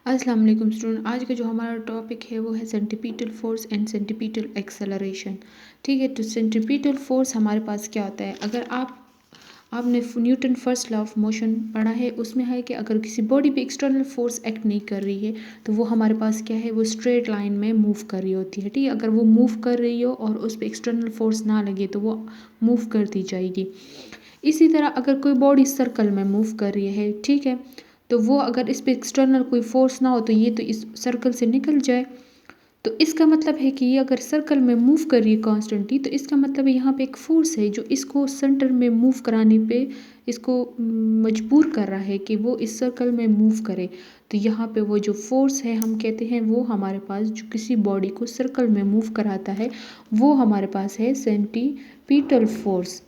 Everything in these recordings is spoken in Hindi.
अस्सलाम वालेकुम स्टूडेंट। आज का जो हमारा टॉपिक है वो है centripetal force and centripetal acceleration. ठीक है, तो सेंट्रीपिटल फोर्स हमारे पास क्या होता है? अगर आपने Newton first law of motion पढ़ा है, उसमें है कि अगर किसी बॉडी पे एक्सटर्नल फोर्स एक्ट नहीं कर रही है तो वो हमारे पास क्या है, वो स्ट्रेट लाइन में मूव कर रही होती है। ठीक है, अगर वो मूव कर रही हो और उस पर एक्सटर्नल फोर्स ना लगे तो वो मूव करती जाएगी। इसी तरह अगर कोई बॉडी सर्कल में मूव कर रही है, ठीक है, तो वो अगर इस पे एक्सटर्नल कोई फोर्स ना हो तो ये तो इस सर्कल से निकल जाए। तो इसका मतलब है कि ये अगर सर्कल में मूव कर रही है कॉन्स्टेंटली, तो इसका मतलब है यहाँ पे एक फोर्स है जो इसको सेंटर में मूव कराने पे इसको मजबूर कर रहा है कि वो इस सर्कल में मूव करे। तो यहाँ पे वो जो फोर्स है हम कहते हैं वो हमारे पास जो किसी बॉडी को सर्कल में मूव कराता है वो हमारे पास है सेंटीपिटल फोर्स।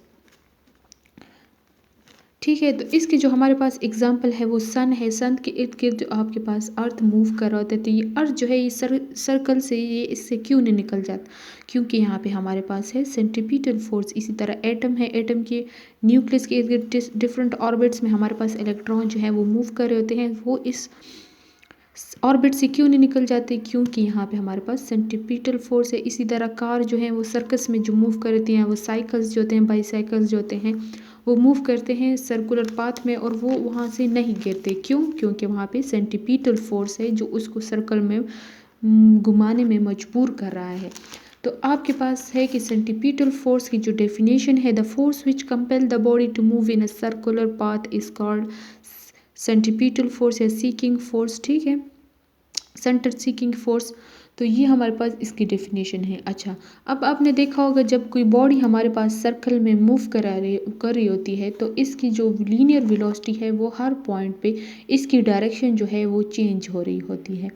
ठीक है, तो इसके जो हमारे पास एग्जांपल है वो सन है। सन के इर्द गिर्द जो आपके पास अर्थ मूव कर रहा होता है, तो ये अर्थ जो है ये सर्कल से ये इससे क्यों नहीं निकल जाता? क्योंकि यहाँ पे हमारे पास है सेंट्रीपिटल फोर्स। इसी तरह एटम है, एटम के न्यूक्लियस के इर्द गिर्द डिफरेंट ऑर्बिट्स में हमारे पास इलेक्ट्रॉन जो है वो मूव कर रहे होते हैं, वो इस ऑर्बिट से क्यों नहीं निकल जाते? क्योंकि यहाँ पे हमारे पास सेंट्रीपिटल फोर्स है। इसी तरह कार जो है वो सर्कस में जो मूव करती हैं, वो साइकिल्स जो होते हैं, बाईसाइकिल्स जो होते हैं, वो मूव करते हैं सर्कुलर पाथ में और वो वहाँ से नहीं गिरते। क्यों? क्योंकि वहाँ पे सेंट्रीपिटल फोर्स है जो उसको सर्कल में घुमाने में मजबूर कर रहा है। तो आपके पास है कि सेंट्रीपिटल फोर्स की जो डेफिनेशन है, the force which compel the body to move in a circular path is called centripetal force या सीकिंग फोर्स। ठीक है, सेंटर सीकिंग फोर्स। तो ये हमारे पास इसकी डेफिनेशन है। अच्छा, अब आपने देखा होगा जब कोई बॉडी हमारे पास सर्कल में मूव कर रही होती है तो इसकी जो लीनियर वेलोसिटी है वो हर पॉइंट पे इसकी डायरेक्शन जो है वो चेंज हो रही होती है।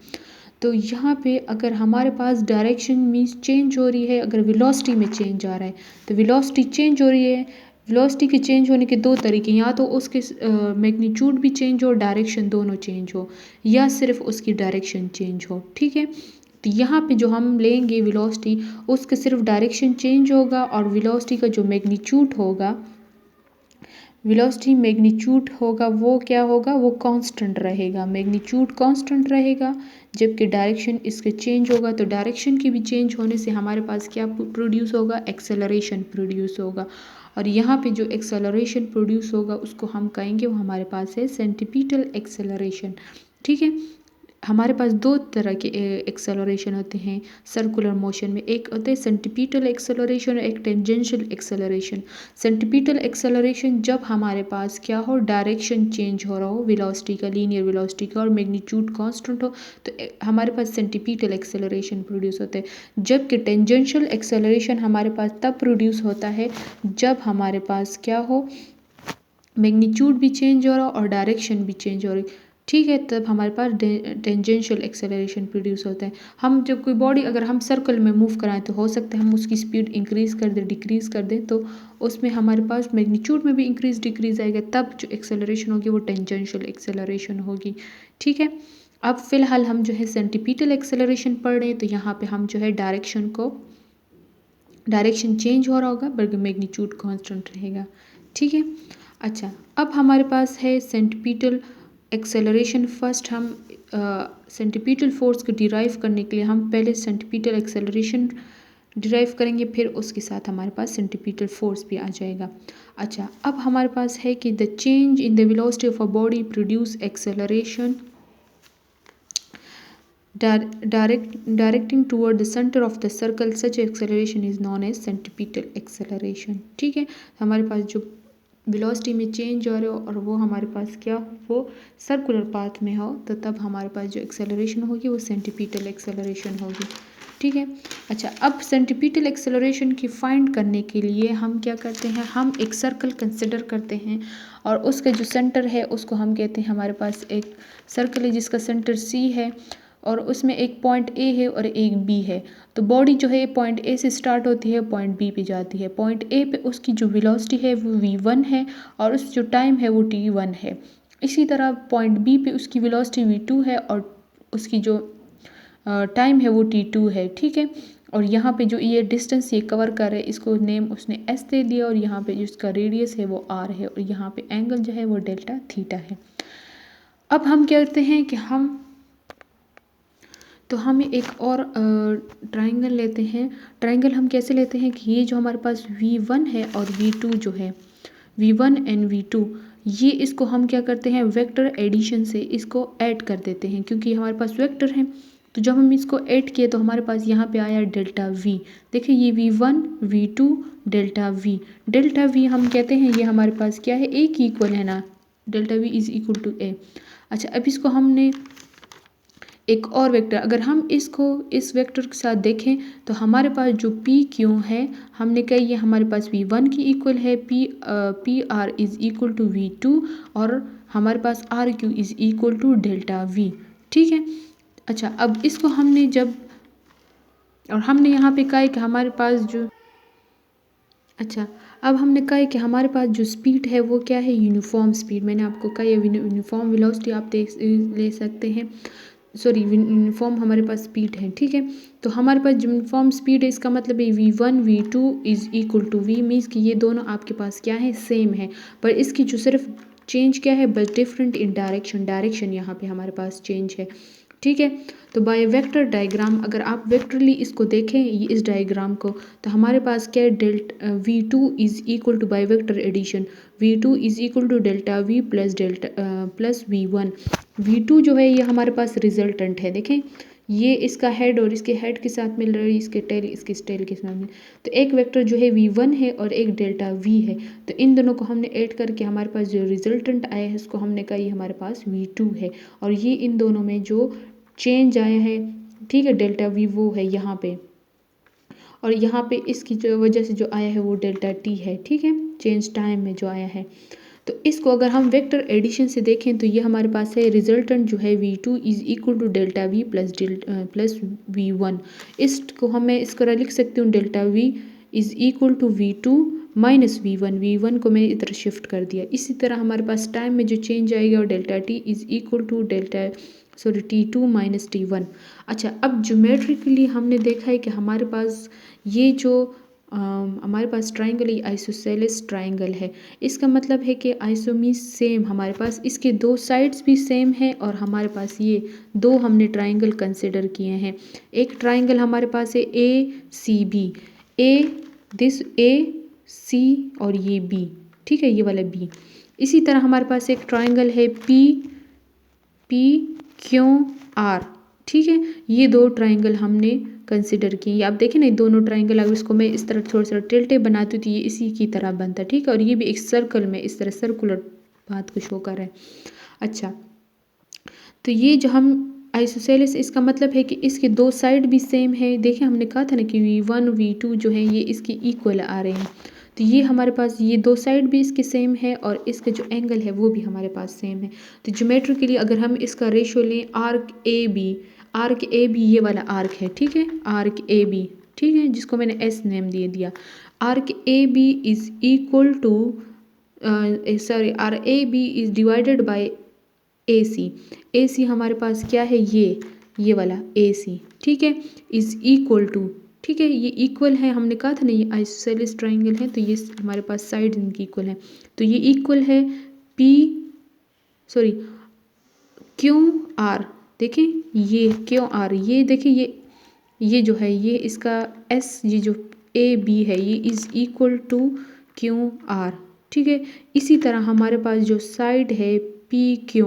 तो यहाँ पे अगर हमारे पास डायरेक्शन मीन्स चेंज हो रही है, अगर वेलोसिटी में चेंज आ रहा है तो वेलोसिटी चेंज हो रही है। वेलोसिटी के चेंज होने के दो तरीके, या तो उसके मैग्नीट्यूड भी चेंज हो, डायरेक्शन दोनों चेंज हो, या सिर्फ उसकी डायरेक्शन चेंज हो। ठीक है, तो यहाँ पे जो हम लेंगे वेलोसिटी, उसका सिर्फ डायरेक्शन चेंज होगा और वेलोसिटी का जो मैग्नीट्यूड होगा, वेलोसिटी मैग्नीट्यूड होगा वो क्या होगा, वो कांस्टेंट रहेगा। मैग्नीट्यूड कांस्टेंट रहेगा जबकि डायरेक्शन इसके चेंज होगा। तो डायरेक्शन की भी चेंज होने से हमारे पास क्या प्रोड्यूस होगा, एक्सेलरेशन प्रोड्यूस होगा। और यहाँ पे जो एक्सेलरेशन प्रोड्यूस होगा उसको हम कहेंगे वो हमारे पास है सेंट्रीपिटल एक्सेलरेशन। ठीक है, हमारे पास दो तरह के एक्सेलरेशन होते हैं सर्कुलर मोशन में। एक होता है सेंट्रीपिटल एक्सेलरेशन और एक टेंजेंशियल एक्सेलरेशन। सेंट्रीपिटल एक्सेलरेशन जब हमारे पास क्या हो, डायरेक्शन चेंज हो रहा हो वेलोसिटी का, लीनियर वेलोसिटी का, और मैग्नीट्यूड कांस्टेंट हो, तो हमारे पास सेंट्रीपिटल एक्सेलरेशन प्रोड्यूस होता है। जबकि टेंजेंशियल एक्सेलरेशन हमारे पास तब प्रोड्यूस होता है जब हमारे पास क्या हो, मैग्नीट्यूड भी चेंज हो रहा हो और डायरेक्शन भी चेंज हो रही। ठीक है, तब हमारे पास टेंजेंशियल एक्सेलरेशन प्रोड्यूस होता है। हम जब कोई बॉडी अगर हम सर्कल में मूव कराएं तो हो सकता है हम उसकी स्पीड इंक्रीज़ कर दें, डिक्रीज़ कर दें, तो उसमें हमारे पास मैग्नीट्यूड में भी इंक्रीज़ डिक्रीज़ आएगा, तब जो एक्सेलरेशन होगी वो टेंजेंशियल एक्सेलरेशन होगी। ठीक है, अब फिलहाल हम जो है सेंट्रीपिटल एक्सेलरेशन पढ़ रहे हैं, तो यहाँ पे हम जो है डायरेक्शन चेंज हो रहा होगा बल्कि मैग्नीट्यूड कांस्टेंट रहेगा। ठीक है, अच्छा, अब हमारे पास है सेंट्रीपिटल एक्सेलरेशन। फर्स्ट हम सेंट्रीपिटल फोर्स को डिराइव करने के लिए हम पहले सेंट्रीपिटल एक्सेलरेशन डिराइव करेंगे, फिर उसके साथ हमारे पास सेंट्रीपिटल फोर्स भी आ जाएगा। अच्छा, अब हमारे पास है कि the change in the velocity of a body produce acceleration directing toward the center of the circle. Such acceleration is known as centripetal acceleration. ठीक है, हमारे पास जो वेलोसिटी में चेंज हो रहे हो और वो हमारे पास क्या हो, वो सर्कुलर पाथ में हो, तो तब हमारे पास जो एक्सेलरेशन होगी वो सेंट्रीपिटल एक्सेलरेशन होगी। ठीक है, अच्छा, अब सेंट्रीपिटल एक्सेलरेशन की फाइंड करने के लिए हम क्या करते हैं, हम एक सर्कल कंसिडर करते हैं और उसका जो सेंटर है उसको हम कहते हैं, हमारे पास एक सर्कल है जिसका सेंटर सी है और उसमें एक पॉइंट ए है और एक बी है। तो बॉडी जो है पॉइंट ए से स्टार्ट होती है, पॉइंट बी पे जाती है। पॉइंट ए पे उसकी जो वेलोसिटी है वो v1 है और उस जो टाइम है वो t1 है। इसी तरह पॉइंट बी पे उसकी वेलोसिटी v2 है और उसकी जो टाइम है वो t2 है। ठीक है, और यहाँ पे जो ये डिस्टेंस ये कवर कर रहे हैं इसको नेम उसने s दे दिया और यहाँ पे जिसका रेडियस है वो r है और यहाँ पे एंगल जो है वो डेल्टा थीटा है। अब हम क्या करते हैं कि हम तो हम एक और ट्राइंगल लेते हैं। ट्राइंगल हम कैसे लेते हैं कि ये जो हमारे पास V1 है और V2 जो है, V1 एंड V2, ये इसको हम क्या करते हैं, वेक्टर एडिशन से इसको ऐड कर देते हैं, क्योंकि हमारे पास वेक्टर है। तो जब हम इसको ऐड किए तो हमारे पास यहाँ पे आया डेल्टा V। देखिए ये V1 V2 delta V। Delta V हम कहते हैं ये हमारे पास क्या है, A की इक्वल है ना, delta V is equal to A। अच्छा, अब इसको हमने एक और वेक्टर, अगर हम इसको इस वेक्टर के साथ देखें तो हमारे पास जो पी क्यों है, हमने कहा ये हमारे पास V1 की इक्वल है, P R is equal to V2, और हमारे पास R Q is equal to delta V। ठीक है। अच्छा, अब इसको हमने जब, और हमने यहाँ पे कहा है कि हमारे पास जो, अच्छा अब हमने कहा है कि हमारे पास जो स्पीड है वो क्या है, यूनिफॉर्म स्पीड। मैंने आपको कहा है यूनिफॉर्म वेलोसिटी आप ले सकते हैं, सॉरी यूनिफॉर्म हमारे पास स्पीड है। ठीक है, तो हमारे पास यूनिफॉर्म स्पीड है, इसका मतलब है V1 V2 is equal to V, means कि ये दोनों आपके पास क्या है, सेम है, पर इसकी जो सिर्फ चेंज क्या है, बस डिफरेंट इन डायरेक्शन, डायरेक्शन यहाँ पे हमारे पास चेंज है। ठीक है, तो बाय वेक्टर डायग्राम अगर आप वेक्टरली इसको देखें ये इस डायग्राम को, तो हमारे पास क्या है, V2 is equal to, by vector addition, V2 is equal to delta V plus V1। V2 जो है ये हमारे पास रिजल्टेंट है, देखें ये इसका हेड और इसके हेड के साथ मिल रहा है, इसके टेल इसके टेल के साथ मिल, तो एक वेक्टर जो है V1 है और एक डेल्टा V है, तो इन दोनों को हमने ऐड करके हमारे पास जो रिजल्टेंट आया है उसको हमने कहा ये हमारे पास V2 है, और ये इन दोनों में जो चेंज आया है, ठीक है, डेल्टा V वो है यहाँ पे, और यहाँ पे इसकी जो वजह से जो आया है वो डेल्टा T है। ठीक है, चेंज टाइम में जो आया है। तो इसको अगर हम वेक्टर एडिशन से देखें तो ये हमारे पास है रिजल्टेंट जो है V2 is equal to delta V plus V1। इसको हमें इस तरह लिख सकती हूँ, delta V is equal to V2 minus V1, V1 को मैंने इधर शिफ्ट कर दिया। इसी तरह हमारे पास टाइम में जो चेंज आएगा और delta T is equal to T2 minus T1। अच्छा, अब ज्योमेट्रिकली हमने देखा है कि हमारे पास ये जो हमारे पास ट्राइंगल, ये आइसोसेलेस ट्राइंगल है, इसका मतलब है कि आइसोमीज सेम, हमारे पास इसके दो साइड्स भी सेम है, और हमारे पास ये दो हमने ट्राइंगल कंसिडर किए हैं। एक ट्राइंगल हमारे पास है ACB, AC और ये B, ठीक है, ये वाला B। इसी तरह हमारे पास एक ट्राइंगल है PQR, ठीक है, ये दो ट्राइंगल हमने कंसिडर किए। आप देखें ना, ये दोनों ट्राइंगल, अगर इसको मैं इस तरह थोड़ा सा टिल्टे बनाती हूँ तो ये इसी की तरह बनता है। ठीक है, और ये भी एक सर्कल में इस तरह सर्कुलर बात को शो कर रहा है। अच्छा, तो ये जो हम आइसोसेलेस, इसका मतलब है कि इसके दो साइड भी सेम है। देखिए हमने कहा था ना कि V1 V2 जो है ये इसके इक्वल आ रहे हैं, तो ये हमारे पास ये दो साइड भी इसके सेम है, और इसके जो एंगल है वो भी हमारे पास सेम है। तो ज्योमेट्रिकली अगर हम इसका रेशियो लें, आर्क ए बी ये वाला आर्क है, ठीक है, आर्क ए बी, ठीक है, जिसको मैंने एस नेम दे दिया। Arc A B is equal to, sorry, R A B is divided by A C हमारे पास क्या है, ये वाला ए सी, ठीक है, इज इक्वल टू, ठीक है, ये इक्वल है, हमने कहा था ना ये आइसोसेलेस ट्राइंगल है, तो ये हमारे पास साइड इनकी इक्वल है, तो ये इक्वल है QR। देखें ये QR, ये देखिए ये जो है ये इसका S, ये जो AB है ये इज इक्वल टू QR, ठीक है। इसी तरह हमारे पास जो साइड है PQ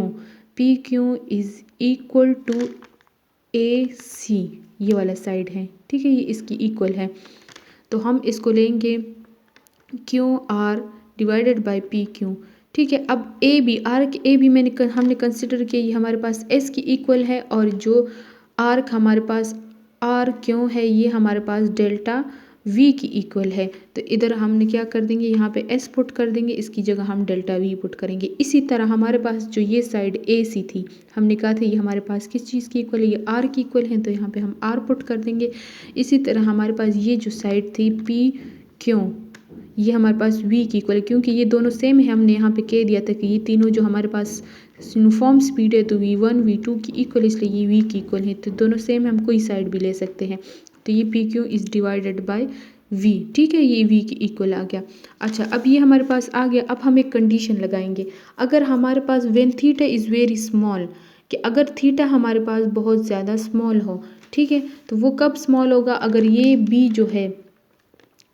is equal to AC, ये वाला साइड है, ठीक है, ये इसकी इक्वल है। तो हम इसको लेंगे QR डिवाइडेड बाय PQ, ठीक है। अब AB, आर्क AB हमने कंसिडर किया, ये हमारे पास S की इक्वल है, और जो आर्क हमारे पास RQ है ये हमारे पास डेल्टा V की इक्वल है। तो इधर हमने क्या कर देंगे, यहाँ पे S पुट कर देंगे, इसकी जगह हम डेल्टा V पुट करेंगे। इसी तरह हमारे पास जो ये साइड AC थी, हमने कहा था ये हमारे पास किस चीज़ की इक्वल है, ये R की इक्वल है, तो यहाँ पे हम R पुट कर देंगे। इसी तरह हमारे पास ये जो साइड थी PQ, ये हमारे पास V की इक्वल है, क्योंकि ये दोनों सेम है, हमने यहाँ पे कह दिया था कि ये तीनों जो हमारे पास यूनिफॉर्म स्पीड है, तो V1 V2 की इक्वल, इसलिए ये V की इक्वल है, तो दोनों सेम है, हम कोई साइड भी ले सकते हैं। तो ये PQ is divided by V, ठीक है, ये V की इक्वल आ गया। अच्छा, अब ये हमारे पास आ गया। अब हम एक कंडीशन लगाएंगे, अगर हमारे पास when theta is very small, कि अगर थीटा हमारे पास बहुत ज़्यादा स्मॉल हो, ठीक है, तो वो कब स्मॉल होगा, अगर ये बी जो है,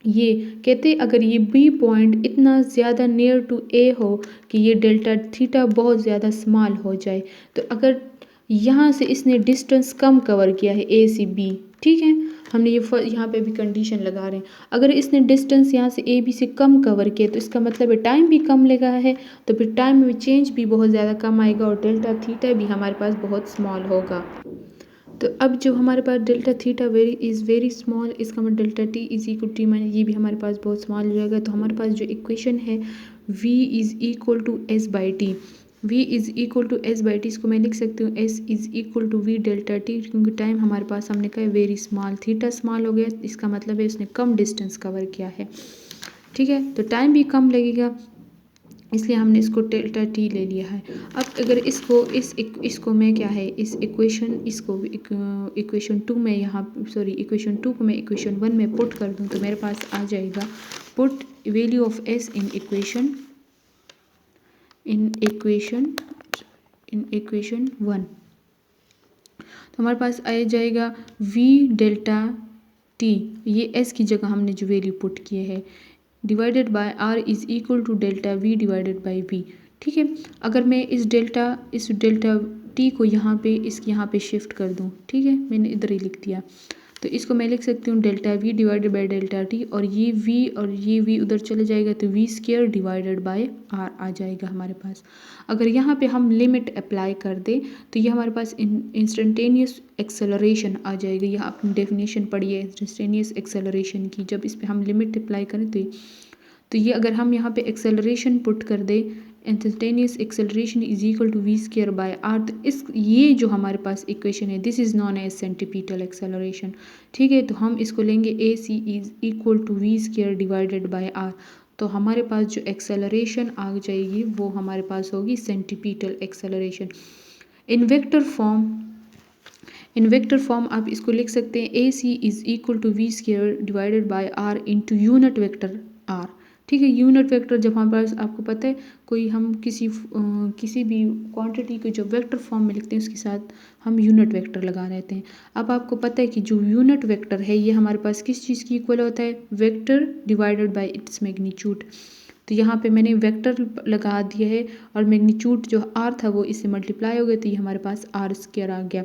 ये कहते अगर ये बी पॉइंट इतना ज़्यादा नियर टू ए हो कि ये डेल्टा थीटा बहुत ज़्यादा स्मॉल हो जाए, तो अगर यहाँ से इसने डिस्टेंस कम कवर किया है ए से बी, ठीक है, हमने ये यहाँ पे भी कंडीशन लगा रहे हैं, अगर इसने डिस्टेंस यहाँ से ए बी से कम कवर किया तो इसका मतलब है टाइम भी कम लगा है, तो फिर टाइम में चेंज भी बहुत ज़्यादा कम आएगा और डेल्टा थीटा भी हमारे पास बहुत स्मॉल होगा। तो अब जो हमारे पास delta theta is very small, इसका मतलब delta T is equal T minus ये भी हमारे पास बहुत स्मॉल हो जाएगा। तो हमारे पास जो इक्वेशन है v is equal to s by t, v is equal to s by t, इसको मैं लिख सकती हूँ s is equal to v delta t, क्योंकि टाइम हमारे पास हमने कहा है वेरी स्मॉल, थीटा स्मॉल हो गया, इसका मतलब है इसने कम डिस्टेंस कवर किया है, ठीक है, तो टाइम भी कम लगेगा, इसलिए हमने इसको डेल्टा टी ले लिया है। अब अगर इसको मैं क्या है इस इक्वेशन टू में यहाँ इक्वेशन टू को मैं इक्वेशन वन में पुट कर दूँ तो मेरे पास आ जाएगा put value of S in equation one, तो हमारे पास आ जाएगा v डेल्टा टी, ये s की जगह हमने जो वैल्यू पुट किए है, divided by r is equal to delta v divided by v, ठीक है। अगर मैं इस डेल्टा t को यहाँ पे शिफ्ट कर दूँ, ठीक है, मैंने इधर ही लिख दिया, तो इसको मैं लिख सकती हूँ delta v divided by delta t, और ये v उधर चले जाएगा तो v square divided by r आ जाएगा हमारे पास। अगर यहाँ पे हम लिमिट अप्लाई कर दें तो ये हमारे पास इंस्टेंटेनियस एक्सेलरेशन आ जाएगा, यह आपने डेफिनेशन पढ़ी है इंस्टेंटेनियस एक्सेलरेशन की, जब इस पे हम लिमिट अप्लाई करें तो ये अगर हम यहाँ पे एक्सेलरेशन पुट कर दें, instantaneous acceleration is equal to we square by R, तो ये जो हमारे पास इक्वेशन है this is known as centripetal acceleration, ठीक है, तो हम इसको लेंगे A C is equal to we square divided by R, तो हमारे पास जो एक्सेलरेशन आ जाएगी वो हमारे पास होगी centripetal acceleration. In vector form आप इसको लिख सकते हैं A C is equal to we square divided by R into unit vector R, ठीक है। यूनिट वेक्टर जब हमारे पास आपको पता है कोई हम किसी भी क्वांटिटी को जो वेक्टर फॉर्म में लिखते हैं उसके साथ हम यूनिट वेक्टर लगा देते हैं। अब आपको पता है कि जो यूनिट वेक्टर है ये हमारे पास किस चीज़ की इक्वल होता है, vector divided by its magnitude, तो यहाँ पे मैंने वेक्टर लगा दिया है और मैग्नीट्यूड जो आर था वो इससे मल्टीप्लाई हो गया, तो ये हमारे पास आर स्क्वायर आ गया।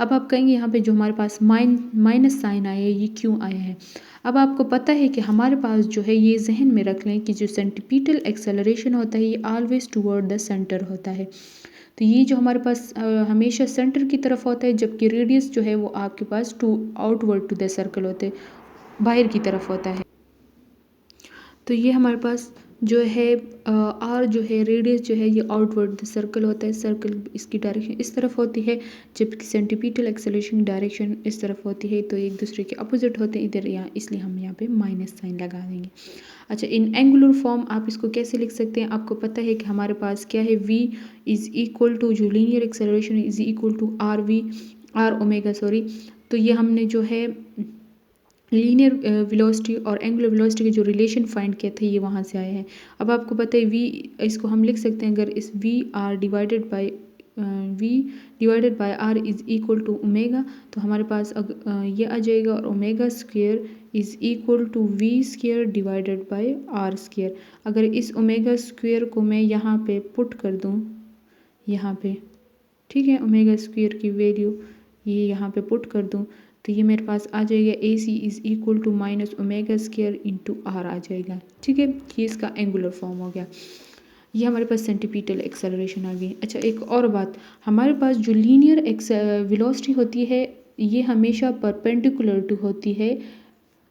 अब आप कहेंगे यहाँ पे जो हमारे पास माइनस साइन आया है ये क्यों आया है। अब आपको पता है कि हमारे पास जो है ये जहन में रख लें कि जो सेंटीपीटल एक्सेलरेशन होता है ये ऑलवेज टुवर्ड द सेंटर होता है, तो ये जो हमारे पास हमेशा सेंटर की तरफ होता है, जबकि रेडियस जो है वो आपके पास आउटवर्ड टू द सर्कल होते हैं, बाहर की तरफ होता है। तो ये हमारे पास जो है आर जो है रेडियस जो है ये आउटवर्ड द सर्कल होता है, सर्कल इसकी डायरेक्शन इस तरफ होती है, जबकि सेंटीपीटल एक्सेलरेशन डायरेक्शन इस तरफ होती है, तो एक दूसरे के अपोजिट होते हैं इधर यहाँ, इसलिए हम यहाँ पे माइनस साइन लगा देंगे। अच्छा, इन एंगुलर फॉर्म आप इसको कैसे लिख सकते हैं, आपको पता है कि हमारे पास क्या है v इज़ इक्वल टू जो linear acceleration is equal to r omega, तो ये हमने जो है लीनियर वेलोसिटी और एंगुलर वेलोसिटी के जो रिलेशन फाइंड किए थे ये वहाँ से आए हैं। अब आपको पता है v, इसको हम लिख सकते हैं अगर इस v divided by r is equal to omega, तो हमारे पास ये आ जाएगा, और omega square is equal to we square divided by r square. अगर इस ओमेगा स्क्वायर को मैं यहाँ पे पुट कर दूँ यहाँ पे, ठीक है, ओमेगा स्क्वायर की वैल्यू ये यहाँ पे पुट कर दूँ तो ये मेरे पास आ जाएगा A C is equal to minus omega square into are आ जाएगा, ठीक है, ये इसका एंगुलर फॉर्म हो गया। ये हमारे पास सेंटीपीटल एक्सेलरेशन आ गई। अच्छा, एक और बात, हमारे पास जो लीनियर वेलोसिटी होती है ये हमेशा परपेंडिकुलर टू होती है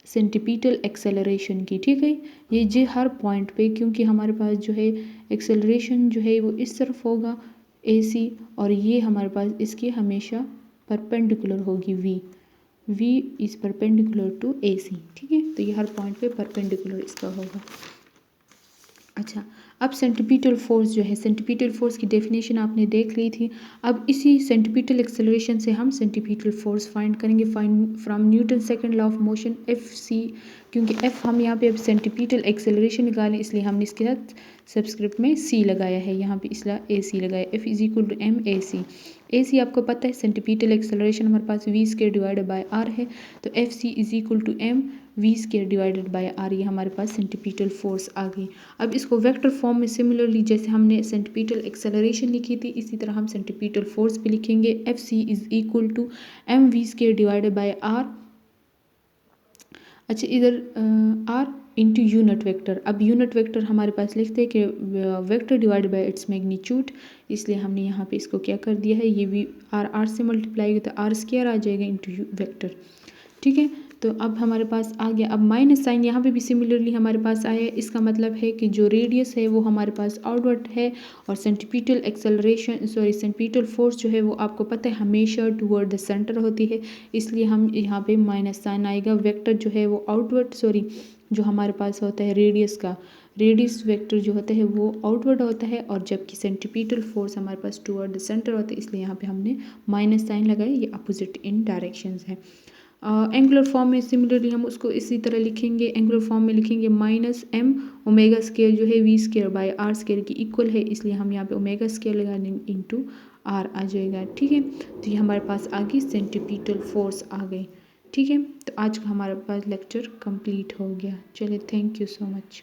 सेंटीपीटल एक्सेलरेशन की, ठीक है, ये जे हर पॉइंट पे, क्योंकि हमारे पास जो है एक्सेलरेशन जो है वो इस तरफ होगा ए सी, और ये हमारे पास इसके हमेशा परपेंडिकुलर होगी v इज़ परपेंडिकुलर टू ए सी, ठीक है, तो ये हर पॉइंट पे परपेंडिकुलर इसका होगा। अच्छा, अब सेंटीपीटल फोर्स जो है, सेंटीपीटल फोर्स की डेफिनेशन आपने देख ली थी। अब इसी सेंटीपीटल एक्सेलरेशन से हम सेंटीपीटल फोर्स फाइंड करेंगे from Newton second law of motion F C, क्योंकि एफ हम यहाँ पे अब सेंटीपीटल एक्सेलरेशन निकालें इसलिए हमने इसके साथ सबस्क्रिप्ट में सी लगाया है, यहाँ पे इसलिए ए सी लगाया, F is equal to M A C, A C आपको पता है सेंटीपीटल एक्सेलरेशन हमारे पास V square divided by R है, तो F C is equal to M we square divided by R, ये हमारे पास सेंटीपीटल फोर्स आ गई। अब इसको वेक्टर फॉर्म में सिमिलरली जैसे हमने सेंटीपीटल एक्सेलरेशन लिखी थी इसी तरह हम सेंटीपीटल फोर्स भी लिखेंगे। F C is equal to M we square divided by r. अच्छा इधर आर इंटू यूनिट वेक्टर, अब यूनिट वेक्टर हमारे पास लिखते हैं कि vector divided by its magnitude, इसलिए हमने यहाँ पे इसको क्या कर दिया है, ये भी आर से मल्टीप्लाई होगा तो आर स्क्वायर आ जाएगा इंटू वेक्टर। ठीक है, तो अब हमारे पास आ गया। अब माइनस साइन यहाँ पे भी सिमिलरली हमारे पास आया है, इसका मतलब है कि जो रेडियस है वो हमारे पास आउटवर्ड है और सेंटीपीटल एक्सेलरेशन सेंटीपीटल फोर्स जो है वो आपको पता है हमेशा टुवर्ड द सेंटर होती है, इसलिए हम यहाँ पे माइनस साइन आएगा। वेक्टर जो है वो आउटवर्ड जो हमारे पास होता है रेडियस वेक्टर जो होता है वो आउटवर्ड होता है और जबकि सेंटीपीटल फोर्स हमारे पास टुवर्ड द सेंटर होता है, इसलिए यहाँ पे हमने माइनस साइन लगाया, ये अपोजिट इन डायरेक्शंस है। एंगुलर फॉर्म में सिमिलरली हम उसको इसी तरह लिखेंगे, एंगुलर फॉर्म में लिखेंगे माइनस एम ओमेगा स्केयर जो है v square by r square की इक्वल है, इसलिए हम यहाँ पे ओमेगा स्केयर लगाने इंटू आर आ जाएगा। ठीक है, तो ये हमारे पास आ गई सेंटीपीटल फोर्स आ गई। ठीक है, तो आज का हमारे पास लेक्चर कंप्लीट हो गया। चलिए, थैंक यू सो मच।